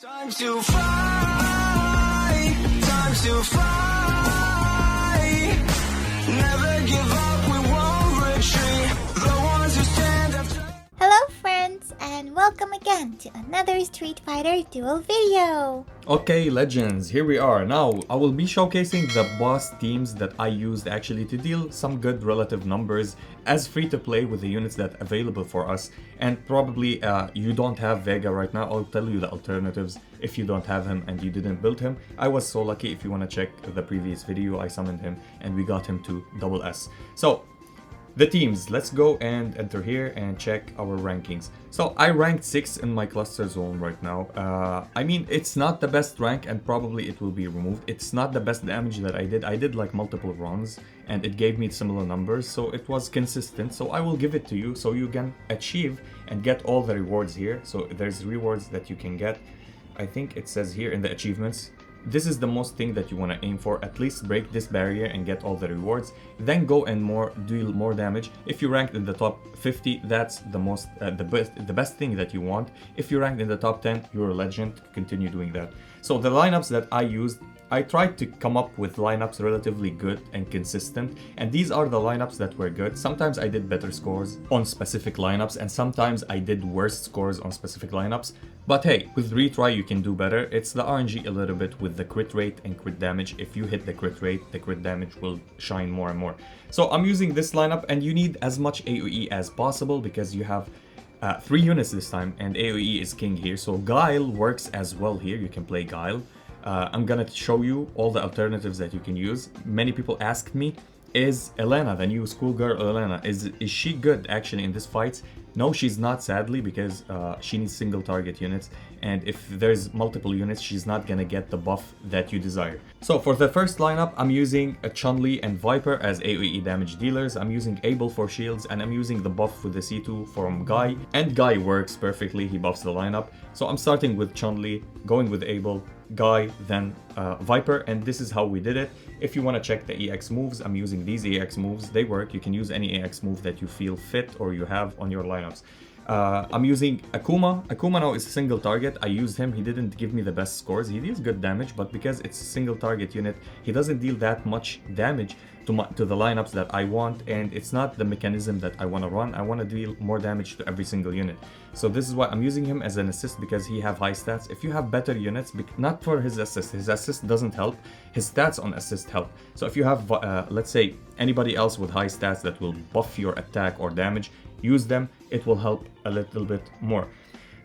Time to fly, time to fly. Never give up, we won't retreat. The ones who stand up. Hello friends, and welcome again to another Street Fighter Duel video. Okay, legends, here we are. Now, I will be showcasing the boss teams that I used actually to deal some good relative numbers as free to play with the units that are available for us. And probably you don't have Vega right now. I'll tell you the alternatives if you don't have him and you didn't build him. I was so lucky. If you want to check the previous video, I summoned him and we got him to SS. So, the teams, let's go and enter here and check our rankings. So I ranked 6 in my cluster zone right now. I mean, it's not the best rank and probably it will be removed. It's not the best damage that I did. I did like multiple runs and it gave me similar numbers, so it was consistent. So I will give it to you so you can achieve and get all the rewards here. So there's rewards that you can get. I think it says here in the achievements. This is the most thing that you want to aim for. At least break this barrier and get all the rewards. Then go and deal more damage. If you ranked in the top 50, that's the best thing that you want. If you ranked in the top 10, you're a legend. Continue doing that. So the lineups that I used, I tried to come up with lineups relatively good and consistent, and these are the lineups that were good. Sometimes I did better scores on specific lineups and sometimes I did worse scores on specific lineups. But hey, with retry you can do better. It's the RNG a little bit with the crit rate and crit damage. If you hit the crit rate, the crit damage will shine more and more. So I'm using this lineup and you need as much AoE as possible because you have 3 units this time and AoE is king here. So Guile works as well here. You can play Guile. I'm gonna show you all the alternatives that you can use. Many people asked me, is Elena, the new schoolgirl Elena, is she good actually in this fight? No, she's not, sadly, because she needs single target units, and if there's multiple units, she's not gonna get the buff that you desire. So for the first lineup, I'm using a Chun-Li and Viper as AoE damage dealers. I'm using Abel for shields, and I'm using the buff with the C2 from Guy, and Guy works perfectly, he buffs the lineup. So I'm starting with Chun-Li, going with Abel, Guy, then Viper, and this is how we did it. If you want to check the EX moves, I'm using these EX moves. They work. You can use any EX move that you feel fit or you have on your lineups. I'm using Akuma. Akuma now is a single target. I used him. He didn't give me the best scores. He deals good damage, but because it's a single target unit, he doesn't deal that much damage to the lineups that I want, and it's not the mechanism that I want to run. I want to deal more damage to every single unit. So this is why I'm using him as an assist, because he have high stats. If you have better units, not for his assist doesn't help. His stats on assist help. So if you have, let's say, anybody else with high stats that will buff your attack or damage, use them. It will help a little bit more.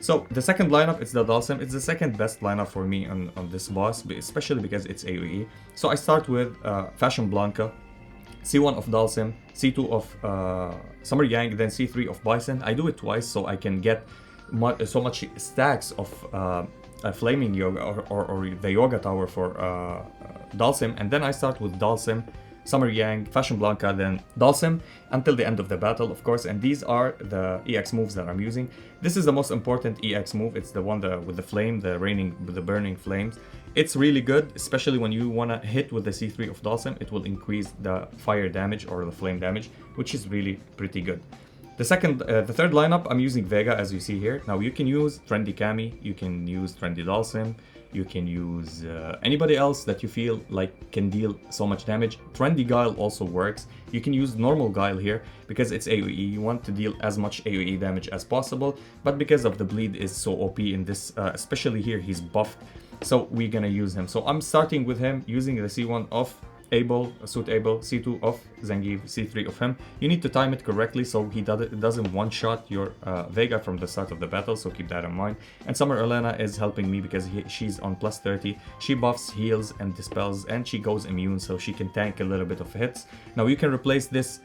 So the second lineup, it's the Dalsim. It's the second best lineup for me on this boss, especially because it's AoE. So I start with Fashion Blanca, C1 of Dalsim, C2 of Summer Yang, then C3 of Bison. I do it twice so I can get so much stacks of Flaming Yoga or the Yoga Tower for Dalsim, and then I start with Dalsim, Summer Yang, Fashion Blanca, then Dalsim until the end of the battle, of course. And these are the EX moves that I'm using. This is the most important EX move. It's the one with the flame, with the burning flames. It's really good, especially when you want to hit with the C3 of Dalsim. It will increase the fire damage or the flame damage, which is really pretty good. The third lineup, I'm using Vega, as you see here. Now you can use Trendy Kami, you can use Trendy Dalsim, you can use anybody else that you feel like can deal so much damage. Trendy Guile also works. You can use normal Guile here because it's AoE. You want to deal as much AoE damage as possible, but because of the bleed is so OP in this, especially here, he's buffed. So we're gonna use him. So I'm starting with him using the C1 of Abel, Suit Abel, C2 of Zangief, C3 of him. You need to time it correctly so it doesn't one-shot your Vega from the start of the battle, so keep that in mind. And Summer Elena is helping me because she's on plus 30. She buffs, heals, and dispels, and she goes immune, so she can tank a little bit of hits. Now you can replace this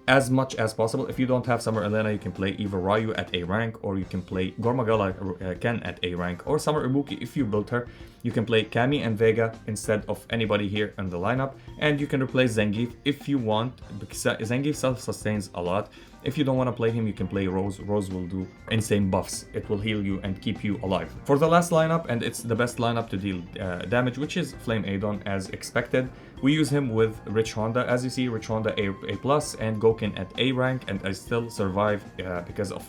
as much as possible. If you don't have Summer Elena, you can play either Ryu at A rank, or you can play Gormagala Ken at A rank, or Summer Ibuki if you built her. You can play Kami and Vega instead of anybody here in the lineup, and you can replace Zangief if you want, because Zangief self-sustains a lot. If you don't want to play him, you can play Rose. Rose will do insane buffs. It will heal you and keep you alive. For the last lineup, and it's the best lineup to deal damage, which is Flame Adon as expected. We use him with Rich Honda. As you see, Rich Honda A plus and Goken at A rank, and I still survive because of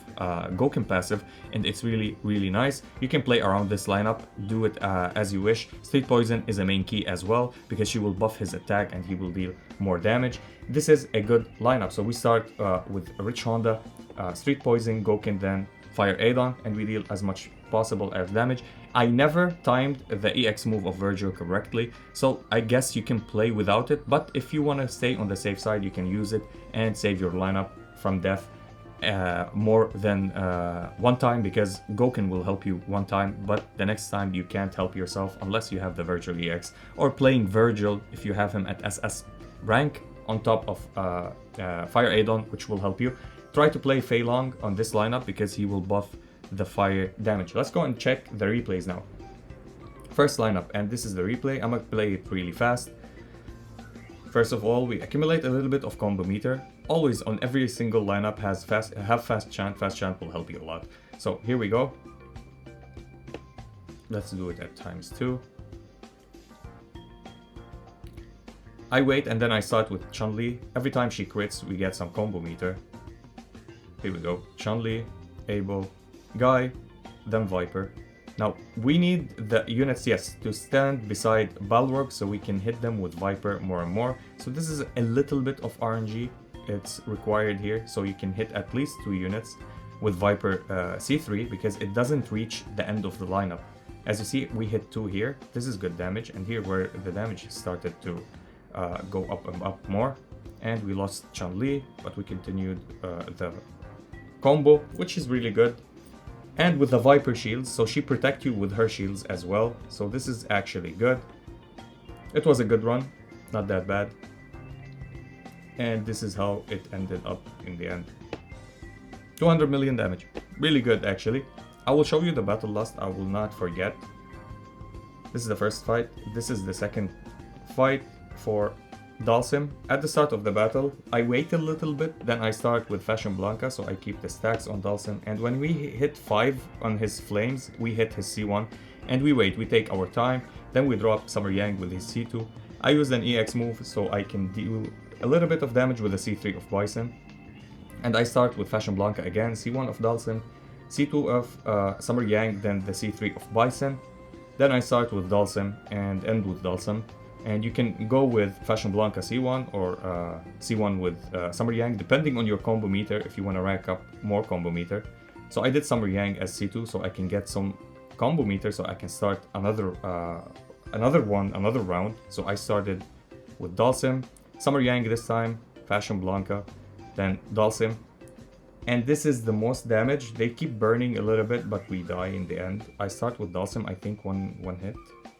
Goken passive, and it's really nice. You can play around this lineup, do it as you wish. Street Poison is a main key as well because she will buff his attack and he will deal more damage. This is a good lineup. So we start with Rich Honda, Street Poison, Goken, then Fire Adon, and we deal as much possible as damage. I never timed the EX move of Virgil correctly, so I guess you can play without it, but if you want to stay on the safe side, you can use it and save your lineup from death more than one time, because Goken will help you one time, but the next time you can't help yourself unless you have the Virgil EX, or playing Virgil if you have him at SS rank on top of Fire Adon, which will help you. Try to play Fei Long on this lineup because he will buff the fire damage. Let's go and check the replays now. First lineup, and this is the replay. I'm gonna play it really fast. First of all, we accumulate a little bit of combo meter. Always on every single lineup have fast chant. Fast chant will help you a lot. So here we go. Let's do it at ×2. I wait and then I start with Chun-Li. Every time she crits, we get some combo meter. Here we go. Chun-Li, Abel, Guy, then Viper. Now, we need the units, yes, to stand beside Balrog so we can hit them with Viper more and more. So this is a little bit of RNG it's required here, so you can hit at least 2 units with Viper C3 because it doesn't reach the end of the lineup. As you see, we hit 2 here. This is good damage, and here where the damage started to go up and up more. And we lost Chun-Li, but we continued the combo, which is really good. And with the Viper shields, so she protects you with her shields as well. So this is actually good. It was a good run, not that bad. And this is how it ended up in the end. 200 million damage, really good actually. I will show you the battle lust, I will not forget. This is the first fight. This is the second fight for Dalsim. At the start of the battle, I wait a little bit, then I start with Fashion Blanca, so I keep the stacks on Dalsim. And when we hit 5 on his flames, we hit his C1, and we wait, we take our time, then we drop Summer Yang with his C2. I use an EX move, so I can deal a little bit of damage with the C3 of Bison. And I start with Fashion Blanca again, C1 of Dalsim, C2 of Summer Yang, then the C3 of Bison. Then I start with Dalsim and end with Dalsim. And you can go with Fashion Blanca C1 or C1 with Summer Yang, depending on your combo meter, if you want to rack up more combo meter. So I did Summer Yang as C2 so I can get some combo meter so I can start another round. So I started with Dalsim, Summer Yang this time, Fashion Blanca, then Dalsim. And this is the most damage. They keep burning a little bit, but we die in the end. I start with Dalsim, I think one hit.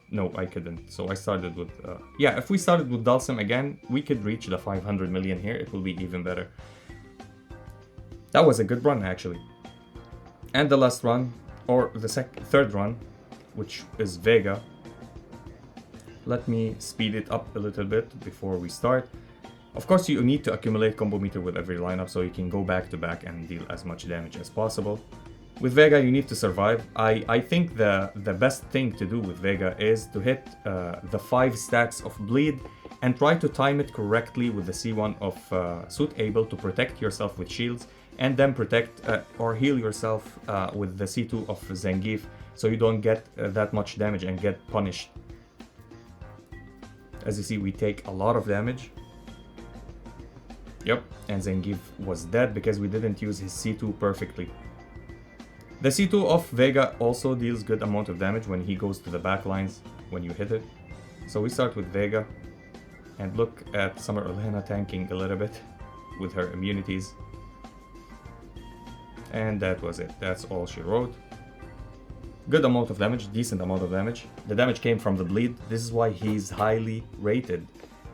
No, I couldn't. So I started with... yeah, if we started with Dalsim again, we could reach the 500 million here. It will be even better. That was a good run, actually. And the last run, or the third run, which is Vega. Let me speed it up a little bit before we start. Of course, you need to accumulate combo meter with every lineup so you can go back to back and deal as much damage as possible. With Vega, you need to survive. I think the best thing to do with Vega is to hit the 5 stacks of bleed and try to time it correctly with the C1 of Suit Able to protect yourself with shields, and then protect or heal yourself with the C2 of Zangief so you don't get that much damage and get punished. As you see, we take a lot of damage. Yep, and Zangief was dead because we didn't use his C2 perfectly. The C2 of Vega also deals good amount of damage when he goes to the back lines when you hit it. So we start with Vega, and look at Summer Elena tanking a little bit with her immunities. And that was it, that's all she wrote. Good amount of damage, decent amount of damage. The damage came from the bleed, this is why he's highly rated.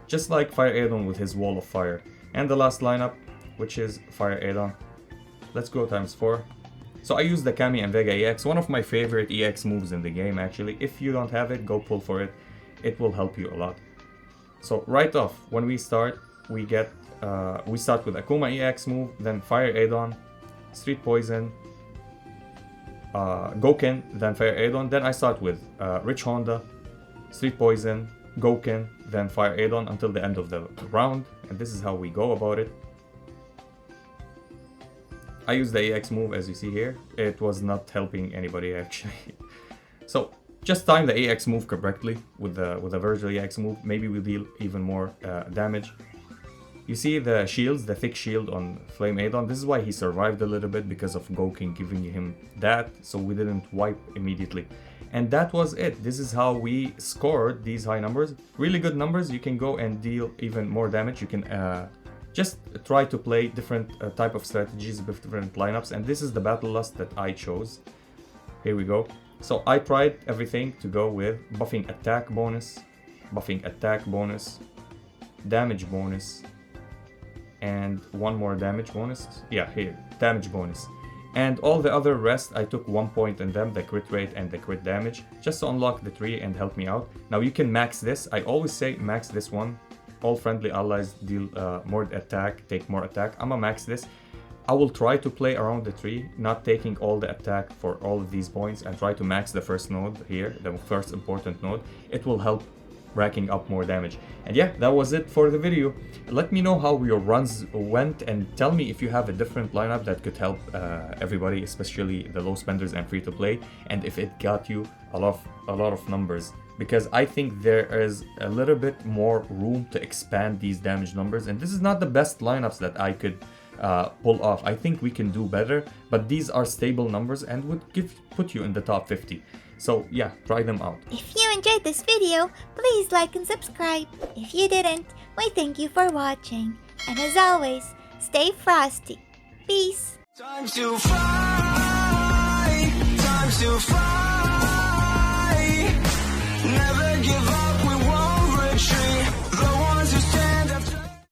Just like Fire Adon with his Wall of Fire. And the last lineup, which is Fire Adon. Let's go ×4. So I use the Kami and Vega EX, one of my favorite EX moves in the game actually. If you don't have it, go pull for it. It will help you a lot. So right off, when we start, we start with Akuma EX move, then Fire Adon, Street Poison, Goken, then Fire Adon. Then I start with Rich Honda, Street Poison, Gouken, then Fire Adon until the end of the round, and this is how we go about it. I used the AX move as you see here. It was not helping anybody actually. So just time the AX move correctly with a Virgil AX move. Maybe we'll deal even more damage. You see the shields, the thick shield on Flame Adon. This is why he survived a little bit, because of Gouken giving him that, so we didn't wipe immediately. And that was it. This is how we scored these high numbers. Really good numbers. You can go and deal even more damage. You can just try to play different type of strategies with different lineups. And this is the battle lust that I chose. Here we go. So I tried everything to go with buffing attack bonus, damage bonus, and one more damage bonus. Yeah, here, damage bonus. And all the other rest, I took 1 point in them, the crit rate and the crit damage, just to unlock the tree and help me out. Now you can max this. I always say max this one. All friendly allies deal more attack, take more attack. I'ma max this. I will try to play around the tree, not taking all the attack for all of these points, and try to max the first node here, the first important node. It will help racking up more damage. And yeah, that was it for the video. Let me know how your runs went, and tell me if you have a different lineup that could help everybody, especially the low spenders and free to play, and if it got you a lot of numbers, because I think there is a little bit more room to expand these damage numbers. And this is not the best lineups that I could pull off. I think we can do better, but these are stable numbers and would put you in the top 50. So yeah, try them out. If you enjoyed this video, please like and subscribe. If you didn't, we thank you for watching. And as always, stay frosty. Peace. Time to fight, time to fight. Never give up.